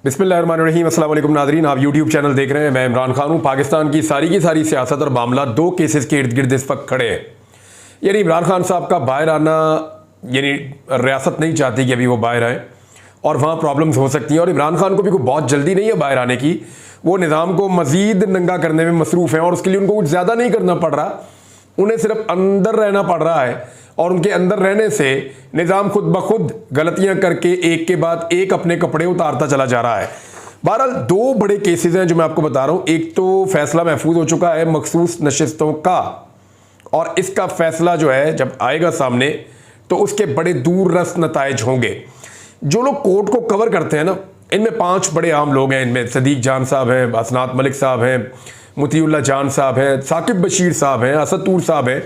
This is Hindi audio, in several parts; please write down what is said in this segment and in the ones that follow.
बिस्मिल्लाहिर्रहमानिर्रहीम। अस्सलाम वालेकुम नाज़रीन, आप यूट्यूब चैनल देख रहे हैं। मैं इमरान खान हूँ। पाकिस्तान की सारी सियासत और मामला दो केसेस के इर्द गिर्द इस वक्त खड़े हैं। यानी इमरान खान साहब का बाहर आना, यानी रियासत नहीं चाहती कि अभी वो बाहर आए और वहाँ प्रॉब्लम्स हो सकती हैं, और इमरान खान को भी कोई बहुत जल्दी नहीं है बाहर आने की। वो निज़ाम को मज़ीद नंगा करने में मसरूफ़ हैं और उसके लिए उनको कुछ ज़्यादा नहीं करना पड़ रहा, उन्हें सिर्फ अंदर रहना पड़ रहा है। और उनके अंदर रहने से निज़ाम खुद ब खुद गलतियां करके एक के बाद एक अपने कपड़े उतारता चला जा रहा है। बहरहाल दो बड़े केसेस हैं जो मैं आपको बता रहा हूं। एक तो फैसला महफूज हो चुका है मखसूस नशिस्तों का, और इसका फैसला जो है जब आएगा सामने तो उसके बड़े दूर रस नताइज होंगे। जो लोग कोर्ट को कवर करते हैं ना, इनमें 5 बड़े आम लोग हैं। इनमें सदीक जान साहब हैं, असनात मलिक साहब हैं, मुतीउल्लाह जान साहब हैं, साकिब बशीर साहब हैं, असद तूर साहब हैं।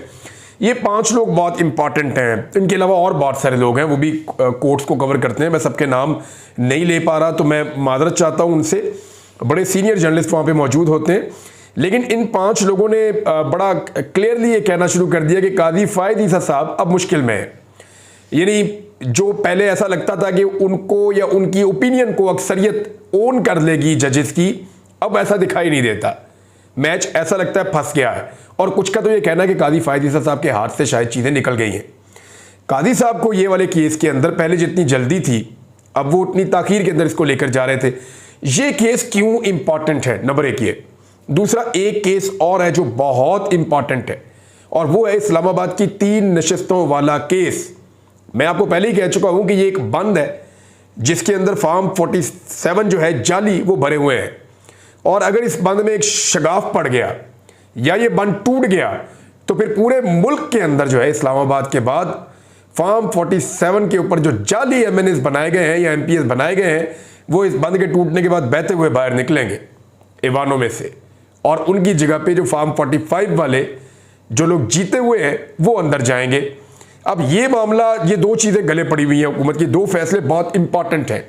ये 5 लोग बहुत इंपॉर्टेंट हैं। इनके अलावा और बहुत सारे लोग हैं, वो भी कोर्ट्स को कवर करते हैं। मैं सबके नाम नहीं ले पा रहा, तो मैं माजरत चाहता हूँ उनसे। बड़े सीनियर जर्नलिस्ट वहाँ पे मौजूद होते हैं। लेकिन इन 5 लोगों ने बड़ा क्लियरली ये कहना शुरू कर दिया कि काजी फ़ायद ईसा साहब अब मुश्किल में है। यानी जो पहले ऐसा लगता था कि उनको या उनकी ओपिनियन को अक्सरियत ओन कर लेगी जजेस की, अब ऐसा दिखाई नहीं देता। मैच ऐसा लगता है फंस गया है। और कुछ का तो ये कहना है कि काजी फ़ायद ईसा साहब के हाथ से शायद चीज़ें निकल गई हैं। काजी साहब को ये वाले केस के अंदर पहले जितनी जल्दी थी, अब वो उतनी ताखीर के अंदर इसको लेकर जा रहे थे। ये केस क्यों इंपॉर्टेंट है, नंबर 1 ये। दूसरा, एक केस और है जो बहुत इंपॉर्टेंट है, और वो है इस्लामाबाद की 3 नशिस्तों वाला केस। मैं आपको पहले ही कह चुका हूं कि ये एक बंद है जिसके अंदर फॉर्म 47 जो है जाली वो भरे हुए हैं। और अगर इस बंद में एक शगाफ पड़ गया या ये बंद टूट गया तो फिर पूरे मुल्क के अंदर जो है इस्लामाबाद के बाद फॉर्म 47 के ऊपर जो जाली एमएनएस बनाए गए हैं या एमपीएस बनाए गए हैं, वो इस बंद के टूटने के बाद बहते हुए बाहर निकलेंगे ईवानों में से, और उनकी जगह पे जो फॉर्म 45 वाले जो लोग जीते हुए हैं वो अंदर जाएंगे। अब ये मामला, ये 2 चीज़ें गले पड़ी हुई हैं हुकूमत की। 2 फैसले बहुत इंपॉर्टेंट हैं।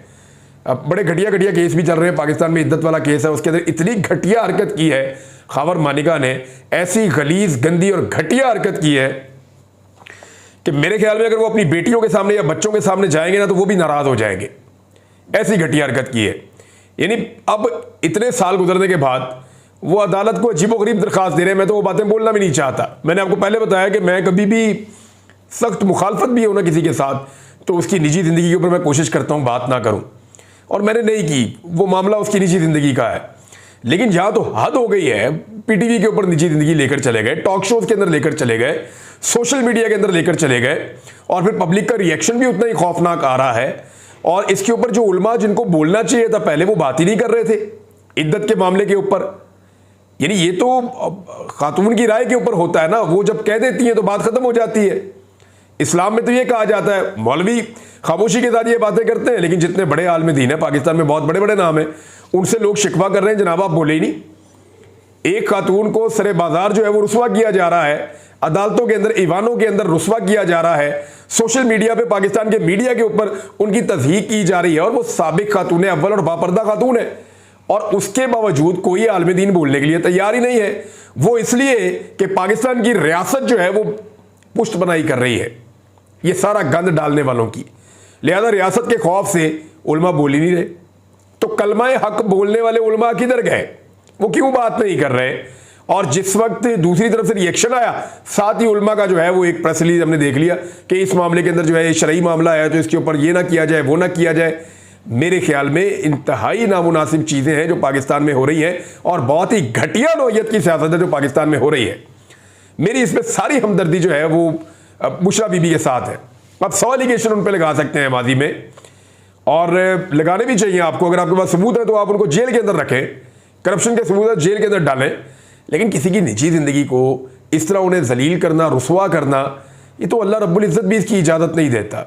अब बड़े घटिया केस भी चल रहे हैं पाकिस्तान में। इद्दत वाला केस है, उसके अंदर इतनी घटिया हरकत की है खबर मानिका ने, ऐसी गलीज गंदी और घटिया हरकत की है कि मेरे ख्याल में अगर वो अपनी बेटियों के सामने या बच्चों के सामने जाएंगे ना तो वो भी नाराज हो जाएंगे। ऐसी घटिया हरकत की है। यानी अब इतने साल गुजरने के बाद वो अदालत को अजीबोगरीब दरखास्त दे रहे हैं। मैं तो वो बातें बोलना भी नहीं चाहता। मैंने आपको पहले बताया कि मैं कभी भी सख्त मुखालफत भी हो ना किसी के साथ, तो उसकी निजी ज़िंदगी के ऊपर मैं कोशिश करता हूँ बात ना करूँ, और मैंने नहीं की। वो मामला उसकी निजी ज़िंदगी का है। लेकिन यहाँ तो हद हो गई है। पीटीवी के ऊपर निजी ज़िंदगी लेकर चले गए, टॉक शोज़ के अंदर लेकर चले गए, सोशल मीडिया के अंदर लेकर चले गए, और फिर पब्लिक का रिएक्शन भी उतना ही खौफनाक आ रहा है। और इसके ऊपर जो उलमा जिनको बोलना चाहिए था पहले, वो बात ही नहीं कर रहे थे इद्दत के मामले के ऊपर। यानी ये तो खातून की राय के ऊपर होता है ना, वो जब कह देती हैं तो बात खत्म हो जाती है। इस्लाम में तो ये कहा जाता है, मौलवी खामोशी के साथ ये बातें करते हैं, लेकिन जितने बड़े आलिम दीन है पाकिस्तान में, बहुत बड़े बड़े नाम हैं, उनसे लोग शिकवा कर रहे हैं, जनाब आप बोले ही नहीं। एक खातून को सरे बाजार जो है वो रुस्वा किया जा रहा है, अदालतों के अंदर, ईवानों के अंदर रुस्वा किया जा रहा है, सोशल मीडिया पे, पाकिस्तान के मीडिया के ऊपर उनकी तज़हीक की जा रही है, और वो साबिक खातून है, अव्वल और बापर्दा खातून है, और उसके बावजूद कोई आलिम दीन बोलने के लिए तैयार ही नहीं है। वो इसलिए कि पाकिस्तान की रियासत जो है वो पुष्ट बनाई कर रही है ये सारा गंद डालने वालों की। लिहाजा रियासत के खौफ से उलमा बोल ही नहीं रहे। तो कलमाए हक बोलने वाले उलमा किधर गए? वो क्यों बात नहीं कर रहे? और जिस वक्त दूसरी तरफ से रिएक्शन आया, साथ ही उलमा का जो है वो एक प्रेस रिलीज हमने देख लिया कि इस मामले के अंदर जो है शरई मामला है, तो इसके ऊपर ये ना किया जाए, वो ना किया जाए। मेरे ख्याल में इंतहाई नामुनासिब चीज़ें हैं जो पाकिस्तान में हो रही हैं, और बहुत ही घटिया नौयत की सियासत है जो पाकिस्तान में हो रही है। मेरी इसमें सारी हमदर्दी जो है वो बुशरा बीबी के साथ है। आप 100 एलिगेशन उन पर लगा सकते हैं माजी में, और लगाने भी चाहिए आपको। अगर आपके पास सबूत है तो आप उनको जेल के अंदर रखें, करप्शन के सबूत है जेल के अंदर डालें। लेकिन किसी की निजी ज़िंदगी को इस तरह उन्हें जलील करना, रुसवा करना, ये तो अल्लाह रब्बुल इज़्ज़त भी इसकी इजाज़त नहीं देता,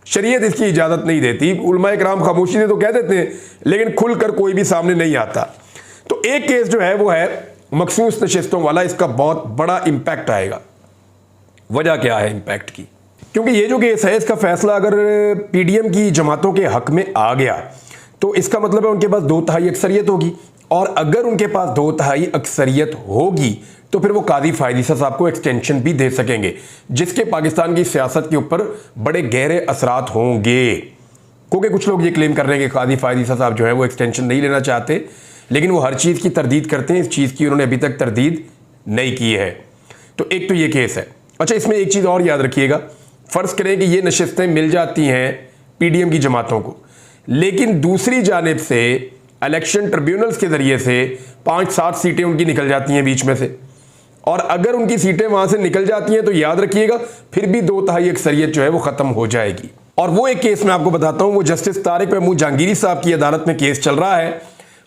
शरीयत इसकी इजाज़त नहीं देती। उलमा इकराम खामोशी से तो कह देते हैं, लेकिन खुलकर कोई भी सामने नहीं आता। तो एक केस जो है वो है मखसूस नशिस्तों वाला। इसका बहुत बड़ा इम्पैक्ट आएगा। वजह क्या है इम्पैक्ट की? क्योंकि ये जो केस है, इसका फैसला अगर पीडीएम की जमातों के हक में आ गया तो इसका मतलब है उनके पास 2/3 अक्सरियत होगी, और अगर उनके पास 2/3 अक्सरियत होगी तो फिर वो काजी फ़ायद ईसा साहब को एक्सटेंशन भी दे सकेंगे, जिसके पाकिस्तान की सियासत के ऊपर बड़े गहरे असरात होंगे। क्योंकि कुछ लोग ये क्लेम कर रहे हैं कि कादी फायद ईसा साहब जो है वो एक्सटेंशन नहीं लेना चाहते, लेकिन वो हर चीज़ की तरदीद करते हैं, इस चीज़ की उन्होंने अभी तक तरदीद नहीं की है। तो एक तो ये केस है। अच्छा, इसमें एक चीज़ और याद रखिएगा, फ़र्ज़ करें कि ये नशिस्तें मिल जाती हैं पीडीएम की जमातों को, लेकिन दूसरी जानिब से इलेक्शन ट्रिब्यूनल्स के ज़रिए से 5-7 सीटें उनकी निकल जाती हैं बीच में से, और अगर उनकी सीटें वहाँ से निकल जाती हैं तो याद रखिएगा फिर भी 2/3 अक्सरियत जो है वो ख़त्म हो जाएगी। और वो एक केस मैं आपको बताता हूँ, वो जस्टिस तारिक महमूद जहांगीरी साहब की अदालत में केस चल रहा है,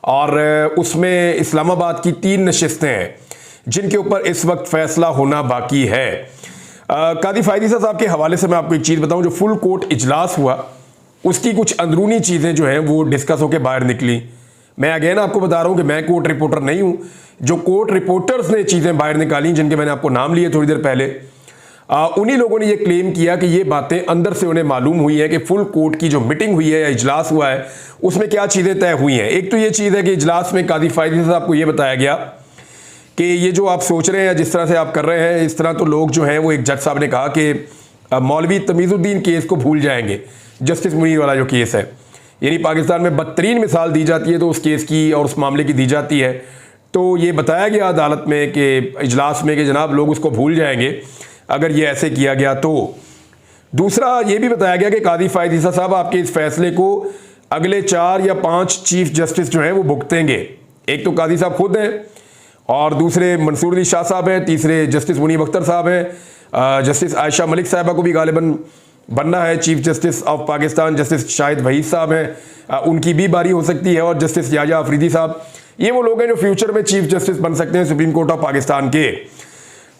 और उसमें इस्लामाबाद की 3 नशिस्तें हैं जिनके ऊपर इस वक्त फैसला होना बाकी है। कादी फायद ईसा साहब के हवाले से मैं आपको एक चीज़ बताऊं, जो फुल कोर्ट इजलास हुआ उसकी कुछ अंदरूनी चीज़ें जो हैं वो डिस्कस होकर बाहर निकली। मैं अगेन आपको बता रहा हूं कि मैं कोर्ट रिपोर्टर नहीं हूं, जो कोर्ट रिपोर्टर्स ने चीज़ें बाहर निकाली जिनके मैंने आपको नाम लिए थोड़ी देर पहले, उन्हीं लोगों ने ये क्लेम किया कि ये बातें अंदर से उन्हें मालूम हुई है कि फुल कोर्ट की जो मीटिंग हुई है या इजलास हुआ है उसमें क्या चीज़ें तय हुई हैं। एक तो ये चीज़ है कि इजलास में कादी फायद ईसा साहब को ये बताया गया कि ये जो आप सोच रहे हैं, जिस तरह से आप कर रहे हैं, इस तरह तो लोग जो हैं वो, एक जज साहब ने कहा कि मौलवी तमीज़ुद्दीन केस को भूल जाएंगे, जस्टिस मुनीर वाला जो केस है, यानी पाकिस्तान में बदतरीन मिसाल दी जाती है तो उस केस की और उस मामले की दी जाती है। तो ये बताया गया अदालत में कि इजलास में कि जनाब लोग उसको भूल जाएंगे अगर ये ऐसे किया गया तो। दूसरा ये भी बताया गया कि कादी फायद ईसा साहब आपके इस फैसले को अगले 4 या 5 चीफ जस्टिस जो हैं वो भुगतेंगे। एक तो कादी साहब खुद हैं, और दूसरे मंसूर अली शाह साहब हैं, तीसरे जस्टिस मुनीब अख्तर साहब हैं, जस्टिस आयशा मलिक साहिबा को भी गालिबन बनना है chief justice of Pakistan, justice Shahid Waheed साहब हैं, उनकी भी बारी हो सकती है, और जस्टिस याजा अफरीदी साहब। ये वो लोग हैं जो फ्यूचर में चीफ जस्टिस बन सकते हैं सुप्रीम कोर्ट ऑफ पाकिस्तान के।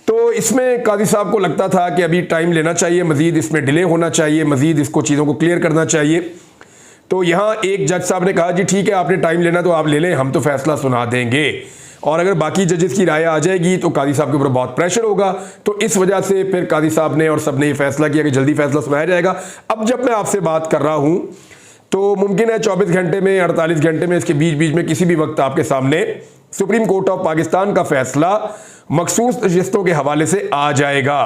तो इसमें कादी साहब को लगता था कि अभी टाइम लेना चाहिए, मजीद इसमें डिले होना चाहिए, मजीद इसको चीज़ों को क्लियर करना चाहिए। तो यहाँ एक जज साहब ने कहा जी ठीक है, आपने टाइम लेना तो आप ले लें, हम तो फैसला सुना देंगे, और अगर बाकी जजेस की राय आ जाएगी तो कादी साहब के ऊपर बहुत प्रेशर होगा। तो इस वजह से फिर कादी साहब ने और सब ने ये फैसला किया कि जल्दी फैसला सुनाया जाएगा। अब जब मैं आपसे बात कर रहा हूं तो मुमकिन है 24 घंटे में, 48 घंटे में, इसके बीच बीच में किसी भी वक्त आपके सामने सुप्रीम कोर्ट ऑफ पाकिस्तान का फैसला मखसूस नशिस्तों के हवाले से आ जाएगा।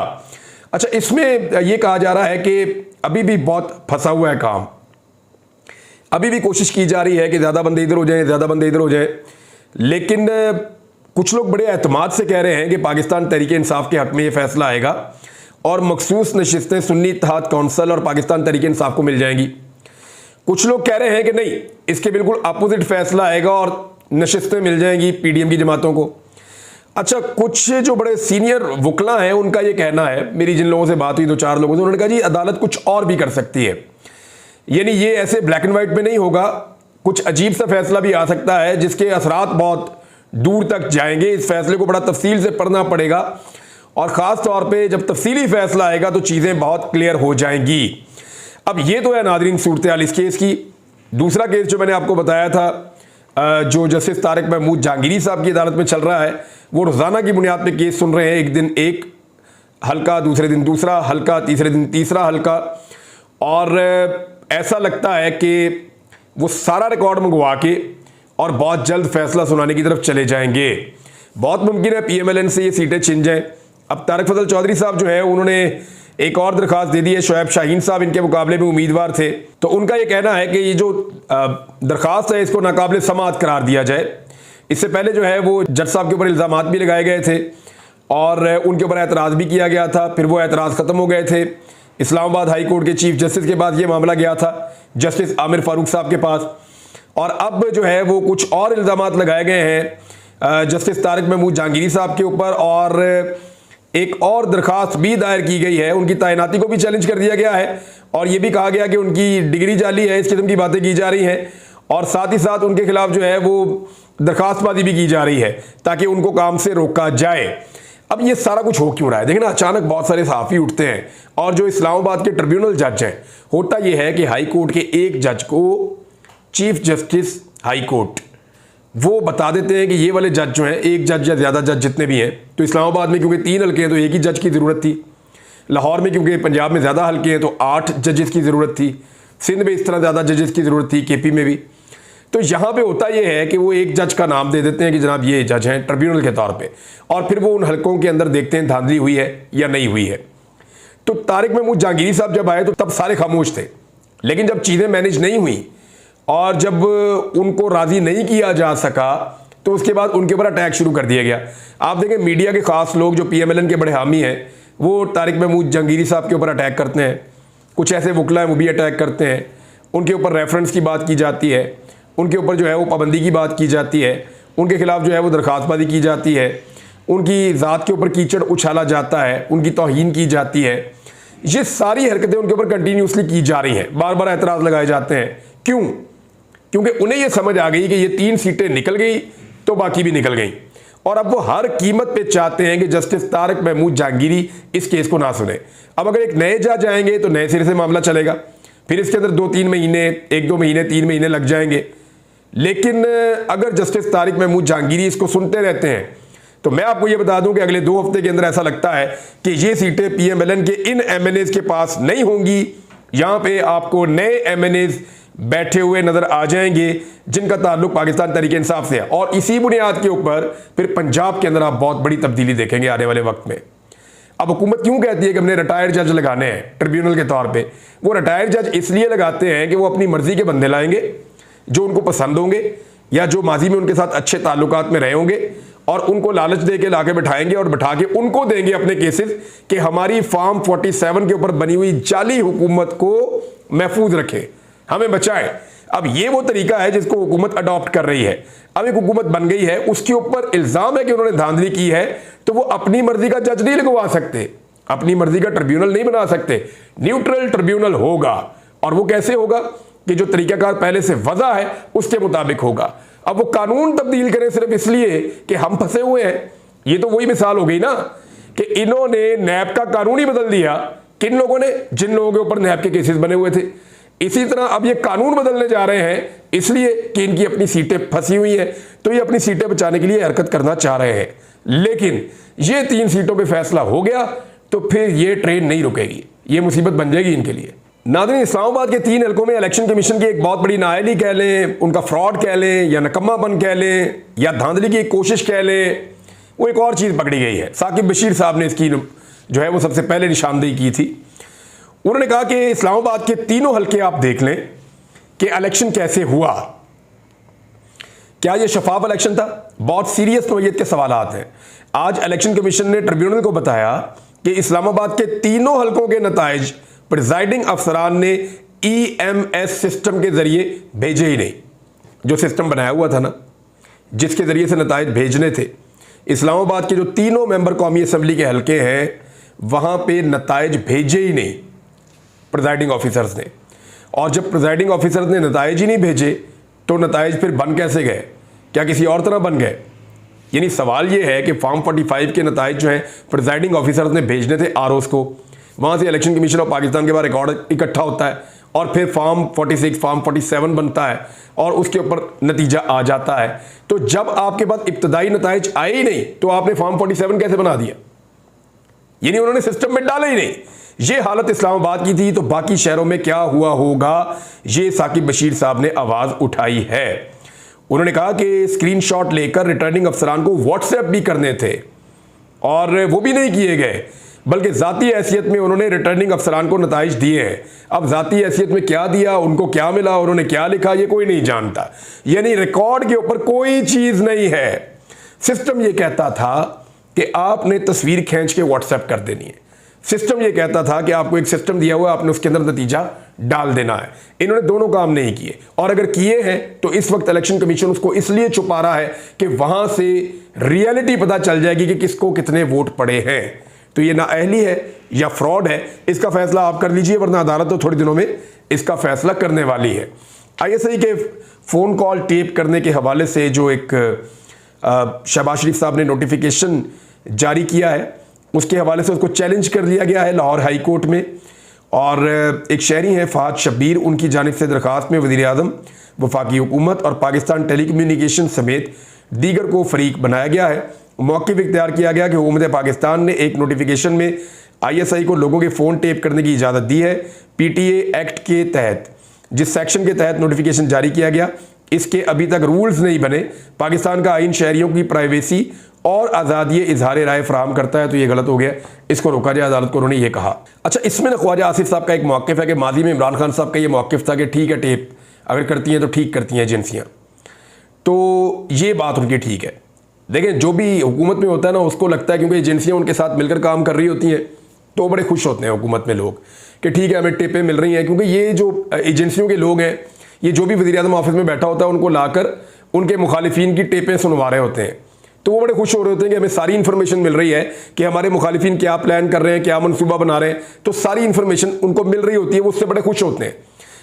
अच्छा, इसमें यह कहा जा रहा है कि अभी भी बहुत फंसा हुआ है काम, अभी भी कोशिश की जा रही है कि ज़्यादा बंदे इधर हो जाएं, ज़्यादा बंदे इधर हो जाएं, लेकिन कुछ लोग बड़े एतमाद से कह रहे हैं कि पाकिस्तान तहरीक इंसाफ के हक में ये फैसला आएगा और मखसूस नशिस्तें सुन्नी इत्तेहाद कौंसिल और पाकिस्तान तहरीक इंसाफ को मिल जाएंगी। कुछ लोग कह रहे हैं कि नहीं, इसके बिल्कुल अपोजिट फैसला आएगा और नशिस्तें मिल जाएंगी पीडीएम की जमातों को। अच्छा, कुछ जो बड़े सीनियर वकला हैं उनका ये कहना है, मेरी जिन लोगों से बात हुई 2-4 लोगों से, उन्होंने कहा जी अदालत कुछ और भी कर सकती है, यानी ये ऐसे ब्लैक एंड व्हाइट में नहीं होगा, कुछ अजीब सा फैसला भी आ सकता है जिसके असरात बहुत दूर तक जाएंगे। इस फैसले को बड़ा तफसील से पढ़ना पड़ेगा, और ख़ास तौर पे जब तफसीली फैसला आएगा तो चीज़ें बहुत क्लियर हो जाएंगी। अब ये तो है नादरीन सूरत हाल इस केस की। दूसरा केस जो मैंने आपको बताया था, जो जस्टिस तारिक महमूद जहांगीरी साहब की अदालत में चल रहा है, वो रोज़ाना की बुनियाद पर केस सुन रहे हैं। एक दिन एक हल्का, दूसरे दिन दूसरा हल्का, तीसरे दिन तीसरा हल्का, और ऐसा लगता है कि वो सारा रिकॉर्ड मंगवा के और बहुत जल्द फैसला सुनाने की तरफ चले जाएंगे। बहुत मुमकिन है पीएमएलएन से ये सीटें छिन जाएं। अब तारिक फजल चौधरी साहब जो है उन्होंने एक और दरखास्त दे दी है, शोएब शाहीन साहब इनके मुकाबले में उम्मीदवार थे, तो उनका ये कहना है कि ये जो दरखास्त है इसको नाकाबिल समाअत करार दिया जाए। इससे पहले जो है वो जज साहब के ऊपर इल्ज़ामात भी लगाए गए थे और उनके ऊपर एतराज़ भी किया गया था, फिर वो एतराज़ ख़त्म हो गए थे। इस्लामाबाद हाई कोर्ट के चीफ जस्टिस के बाद ये मामला गया था जस्टिस आमिर फारूक साहब के पास, और अब जो है वो कुछ और इल्ज़ामात लगाए गए हैं जस्टिस तारिक महमूद जहांगीरी साहब के ऊपर, और एक और दरखास्त भी दायर की गई है, उनकी तैनाती को भी चैलेंज कर दिया गया है, और ये भी कहा गया कि उनकी डिग्री जाली है, इस किस्म की बातें की जा रही हैं, और साथ ही साथ उनके खिलाफ जो है वो दरखास्तबाजी भी की जा रही है ताकि उनको काम से रोका जाए। अब ये सारा कुछ हो क्यों रहा है? देखिए ना, अचानक बहुत सारे सहाफ़ी उठते हैं, और जो इस्लामाबाद के ट्रिब्यूनल जज हैं, होता यह है कि हाई कोर्ट के एक जज को चीफ जस्टिस हाई कोर्ट वो बता देते हैं कि ये वाले जज जो हैं, एक जज या ज़्यादा जज जितने भी हैं, तो इस्लामाबाद में क्योंकि 3 हल्के हैं तो एक ही जज की ज़रूरत थी, लाहौर में क्योंकि पंजाब में ज़्यादा हल्के हैं तो 8 जजेस की ज़रूरत थी, सिंध में इस तरह ज़्यादा जजेस की ज़रूरत थी, केपी में भी। तो यहाँ पे होता यह है कि वो एक जज का नाम दे देते हैं कि जनाब ये जज हैं ट्रिब्यूनल के तौर पे, और फिर वो उन हलकों के अंदर देखते हैं धांधली हुई है या नहीं हुई है। तो तारिक महमूद जहांगीरी साहब जब आए तो तब सारे खामोश थे, लेकिन जब चीज़ें मैनेज नहीं हुई और जब उनको राज़ी नहीं किया जा सका तो उसके बाद उनके ऊपर अटैक शुरू कर दिया गया। आप देखें मीडिया के खास लोग जो PMLN के बड़े हामी हैं वो तारिक महमूद जहांगीरी साहब के ऊपर अटैक करते हैं, कुछ ऐसे वकला हैं वो भी अटैक करते हैं, उनके ऊपर रेफरेंस की बात की जाती है, उनके ऊपर जो है वो पाबंदी की बात की जाती है, उनके खिलाफ जो है वो दरख्वास्तबाजी की जाती है, उनकी ज़ात के ऊपर कीचड़ उछाला जाता है, उनकी तौहीन की जाती है। ये सारी हरकतें उनके ऊपर कंटिन्यूसली की जा रही हैं, बार बार एतराज़ लगाए जाते हैं। क्यों? क्योंकि उन्हें ये समझ आ गई कि ये 3 सीटें निकल गई तो बाकी भी निकल गई, और अब वो हर कीमत पे चाहते हैं कि जस्टिस तारिक महमूद जहांगीरी इस केस को ना सुने। अब अगर एक नए जज आएंगे तो नए सिरे से मामला चलेगा, फिर इसके अंदर 2-3 महीने, 1-2 महीने, 3 महीने लग जाएंगे। लेकिन अगर जस्टिस तारिक महमूद जहांगीरी इसको सुनते रहते हैं तो मैं आपको ये बता दूं कि अगले 2 हफ्ते के अंदर ऐसा लगता है कि ये सीटें PMLN के इन MNAs के पास नहीं होंगी। यहां पे आपको नए MNAs बैठे हुए नजर आ जाएंगे जिनका ताल्लुक पाकिस्तान तहरीक इंसाफ से है, और इसी बुनियाद के ऊपर फिर पंजाब के अंदर आप बहुत बड़ी तब्दीली देखेंगे आने वाले वक्त में। अब हुकूमत क्यों कहती है कि हमने रिटायर्ड जज लगाने हैं ट्रिब्यूनल के तौर पे? वो रिटायर्ड जज इसलिए लगाते हैं कि वो अपनी मर्जी के बंदे लाएंगे जो उनको पसंद होंगे या जो माजी में उनके साथ अच्छे ताल्लुकात में रहे होंगे, और उनको लालच दे के लाके बैठाएंगे और बैठा के उनको देंगे अपने केसेस कि हमारी फॉर्म 47 के ऊपर बनी हुई जाली हुकूमत को महफूज रखें, हमें बचाएं। अब ये वो तरीका है जिसको हुकूमत अडॉप्ट कर रही है। अब एक हुकूमत बन गई है, उसके ऊपर इल्जाम है कि उन्होंने धांधली की है, तो वो अपनी मर्जी का जज नहीं लगवा सकते, अपनी मर्जी का ट्रिब्यूनल नहीं बना सकते। न्यूट्रल ट्रिब्यूनल होगा, और वो कैसे होगा कि जो तरीकाकार पहले से वजह है उसके मुताबिक होगा। अब वो कानून तब्दील करें सिर्फ इसलिए कि हम फंसे हुए हैं, ये तो वही मिसाल हो गई ना कि इन्होंने नैब का कानून ही बदल दिया। किन लोगों ने? जिन लोगों के ऊपर नैब के केसेस बने हुए थे। इसी तरह अब ये कानून बदलने जा रहे हैं इसलिए कि इनकी अपनी सीटें फंसी हुई हैं, तो ये अपनी सीटें बचाने के लिए हरकत करना चाह रहे हैं। लेकिन ये 3 सीटों पे फैसला हो गया तो फिर ये ट्रेन नहीं रुकेगी, ये मुसीबत बन जाएगी इनके लिए। नाज़रीन, इस्लामाबाद के 3 हलकों में इलेक्शन कमीशन की एक बहुत बड़ी नाअहली कह लें, उनका फ्रॉड कह लें, या नकम्मापन कह लें, या धांधली की एक कोशिश कह लें, वो एक और चीज़ पकड़ी गई है। साकिब बशीर साहब ने इसकी जो है वो सबसे पहले निशानदेही की थी। उन्होंने कहा कि इस्लामाबाद के 3 हलके आप देख लें कि इलेक्शन कैसे हुआ, क्या ये शफाफ इलेक्शन था? बहुत सीरियस नौइयत के सवालात हैं। आज इलेक्शन कमीशन ने ट्रिब्यूनल को बताया कि इस्लामाबाद के 3 हलकों के नताइज प्रिजाइडिंग अफसरान ने EMS सिस्टम के जरिए भेजे ही नहीं। जो सिस्टम बनाया हुआ था ना, जिसके जरिए से नताइज भेजने थे, इस्लामाबाद के जो 3 मेंबर कौमी असम्बली के हलके हैं वहां पे नताइज भेजे ही नहीं प्रिजाइडिंग ऑफिसर्स ने। और जब प्रिजाइडिंग ऑफिसर्स ने नताइज ही नहीं भेजे तो नताइज फिर बन कैसे गए? क्या किसी और तरह बन गए? यानी सवाल ये है कि फॉर्म 45 के नताइज जो है प्रिजाइडिंग ऑफिसर्स ने भेजने थे ROs को, वहाँ से इलेक्शन कमीशन ऑफ पाकिस्तान के बाद रिकॉर्ड इकट्ठा होता है और फिर फॉर्म 46, फॉर्म 47 बनता है और उसके ऊपर नतीजा आ जाता है। तो जब आपके पास इब्तदाई नताइज आए ही नहीं तो आपने फॉर्म 47 कैसे बना दिया? यानी उन्होंने सिस्टम में डाला ही नहीं। ये हालत इस्लामाबाद की थी, तो बाकी शहरों में क्या हुआ होगा, ये साकिब बशीर साहब ने आवाज़ उठाई है। उन्होंने कहा कि स्क्रीनशॉट लेकर रिटर्निंग अफसरान को व्हाट्सएप भी करने थे और वो भी नहीं किए गए, बल्कि ज़ाती हैसियत में उन्होंने रिटर्निंग अफसरान को नताइज दिए हैं। अब ज़ाती हैसियत में क्या दिया, उनको क्या मिला, उन्होंने क्या लिखा, ये कोई नहीं जानता। यानी रिकॉर्ड के ऊपर कोई चीज़ नहीं है। सिस्टम ये कहता था कि आपने तस्वीर खींच के व्हाट्सएप कर देनी है। सिस्टम ये कहता था कि आपको एक सिस्टम दिया हुआ, आपने उसके अंदर नतीजा डाल देना है। इन्होंने दोनों काम नहीं किए, और अगर किए हैं तो इस वक्त इलेक्शन कमीशन उसको इसलिए छुपा रहा है कि वहां से रियलिटी पता चल जाएगी कि किसको कितने वोट पड़े हैं। तो ये नाअहली है या फ्रॉड है, इसका फैसला आप कर लीजिए, वरना अदालत तो थोड़े दिनों में इसका फैसला करने वाली है। ISI के फ़ोन कॉल टेप करने के हवाले से जो एक शहबाज शरीफ साहब ने नोटिफिकेशन जारी किया है, उसके हवाले से उसको चैलेंज कर लिया गया है लाहौर हाई कोर्ट में। और एक शहरी हैं फ़ाद शब्बीर, उनकी जानिब से दरख्वास्त में वज़ीर आज़म, वफाकी हुकूमत और पाकिस्तान टेलीकम्युनिकेशन समेत दीगर को फरीक बनाया गया है। मौक़िफ़ इख्तियार किया गया कि हुकूमत पाकिस्तान ने एक नोटिफिकेशन में ISI को लोगों के फ़ोन टेप करने की इजाज़त दी है। PTA एक्ट के तहत जिस सेक्शन के तहत नोटिफिकेशन जारी किया गया, इसके अभी तक रूल्स नहीं बने। पाकिस्तान का आइन शहरियों की प्राइवेसी और आज़ादी इजहार राय फराहम करता है तो ये गलत हो गया, इसको रोका जाए, अदालत को उन्होंने ये कहा। अच्छा, इसमें ना ख्वाजा आसिफ साहब का एक मौक़िफ़ है कि माजी में इमरान खान साहब का ये मौक़िफ़ था कि ठीक है, टेप अगर करती हैं तो ठीक करती हैं एजेंसियाँ, तो ये बात उनकी ठीक है। देखें, जो भी हुकूमत में होता है ना, उसको लगता है क्योंकि एजेंसियाँ उनके साथ मिलकर काम कर रही होती हैं तो बड़े खुश होते हैं हुकूमत में लोग कि ठीक है हमें टेपें मिल रही हैं, क्योंकि ये जो एजेंसियों के लोग हैं, ये जो भी वज़ीर-ए-आज़म ऑफिस में बैठा होता है उनको लाकर उनके मुखालिफिन की टेपें सुनवा रहे होते हैं, तो वो बड़े खुश हो रहे होते हैं कि हमें सारी इन्फॉर्मेशन मिल रही है कि हमारे मुखालिफिन क्या प्लान कर रहे हैं, क्या मनसूबा बना रहे हैं, तो सारी इन्फॉर्मेशन उनको मिल रही होती है, वो उससे बड़े खुश होते हैं।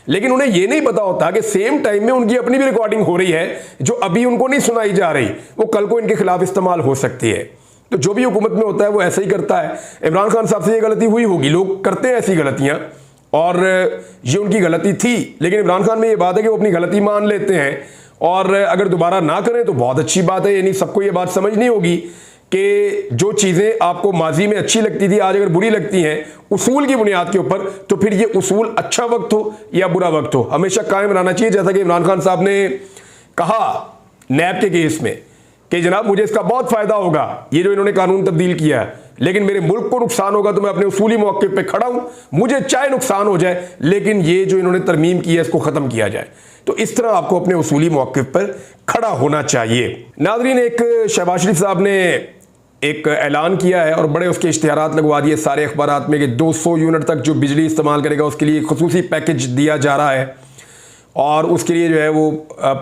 लेकिन उन्हें ये नहीं पता होता कि सेम टाइम में उनकी अपनी भी रिकॉर्डिंग हो रही है जो अभी उनको नहीं सुनाई जा रही, वो कल को इनके खिलाफ इस्तेमाल हो सकती है। तो जो भी हुकूमत में होता है वो ऐसा ही करता है। इमरान खान साहब से ये गलती हुई होगी, लोग करते हैं ऐसी गलतियां, और ये उनकी गलती थी, लेकिन इमरान खान में ये बात है कि वो अपनी गलती मान लेते हैं और अगर दोबारा ना करें तो बहुत अच्छी बात है। यानी सबको ये बात समझनी होगी कि जो चीज़ें आपको माजी में अच्छी लगती थी आज अगर बुरी लगती हैं उसूल की बुनियाद के ऊपर, तो फिर ये उसूल अच्छा वक्त हो या बुरा वक्त हो हमेशा कायम रहना चाहिए। जैसा कि इमरान खान साहब ने कहा नैब के केस में कि जनाब मुझे इसका बहुत फ़ायदा होगा, ये जो इन्होंने कानून तब्दील किया है, लेकिन मेरे मुल्क को नुकसान होगा तो मैं अपने उसूली मौके पे खड़ा हूं, मुझे चाहे नुकसान हो जाए लेकिन ये जो इन्होंने तरमीम की है इसको ख़त्म किया जाए। तो इस तरह आपको अपने उसूली मौके पर खड़ा होना चाहिए। नाज़रीन, एक शहबाज शरीफ साहब ने एक ऐलान किया है और बड़े उसके इश्तिहारात लगवा दिए सारे अखबारात में कि 200 यूनिट तक जो बिजली इस्तेमाल करेगा उसके लिए खसूसी पैकेज दिया जा रहा है, और उसके लिए जो है वो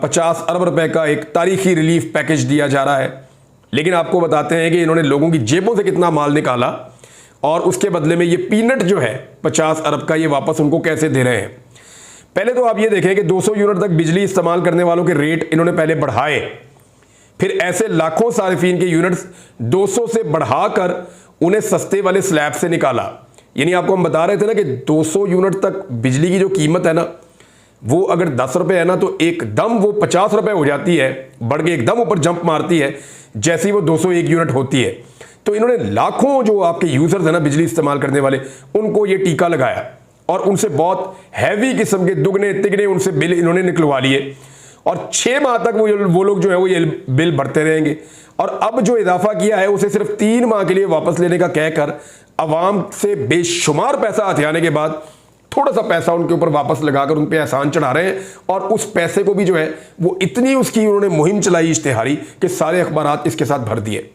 50 अरब रुपए का एक तारीखी रिलीफ पैकेज दिया जा रहा है। लेकिन आपको बताते हैं कि इन्होंने लोगों की जेबों से कितना माल निकाला और उसके बदले में ये पीनट जो है 50 अरब का, ये वापस उनको कैसे दे रहे हैं। पहले तो आप ये देखें कि 200 यूनिट तक बिजली इस्तेमाल करने वालों के रेट इन्होंने पहले बढ़ाए, फिर ऐसे लाखों सारिफीन के यूनिट्स 200 से बढ़ाकर उन्हें सस्ते वाले स्लैब से निकाला। यानी आपको हम बता रहे थे ना कि 200 यूनिट तक बिजली की जो कीमत है ना, वो अगर 10 रुपए है ना तो एकदम वो 50 रुपए हो जाती है, बढ़ के एकदम ऊपर जंप मारती है जैसी वो 201 यूनिट होती है। तो इन्होंने लाखों जो आपके यूजर्स हैं ना बिजली इस्तेमाल करने वाले, उनको ये टीका लगाया और उनसे बहुत हैवी किस्म के दुगने तिगने उनसे बिल इन्होंने निकलवा लिए, और 6 माह तक वो लोग जो है वो ये बिल भरते रहेंगे। और अब जो इजाफा किया है उसे सिर्फ 3 माह के लिए वापस लेने का कहकर अवाम से बेशुमार पैसा हथियाने के बाद थोड़ा सा पैसा उनके ऊपर वापस लगाकर उन पे एहसान चढ़ा रहे हैं, और उस पैसे को भी जो है वो इतनी उसकी उन्होंने मुहिम चलाई इश्तिहारी कि सारे अखबारात इसके साथ भर दिए।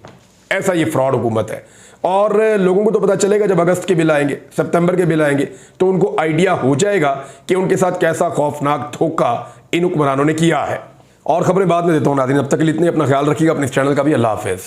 ऐसा ये फ्रॉड हुकूमत है। और लोगों को तो पता चलेगा जब अगस्त के बिल आएंगे, सितंबर के बिल आएंगे, तो उनको आइडिया हो जाएगा कि उनके साथ कैसा खौफनाक धोखा इन हुक्मरानों ने किया है। और खबरें बाद में देता हूँ नाज़रीन, अब तक के लिए इतनी, अपना ख्याल रखिएगा, अपने चैनल का भी। अल्लाह हाफिज़।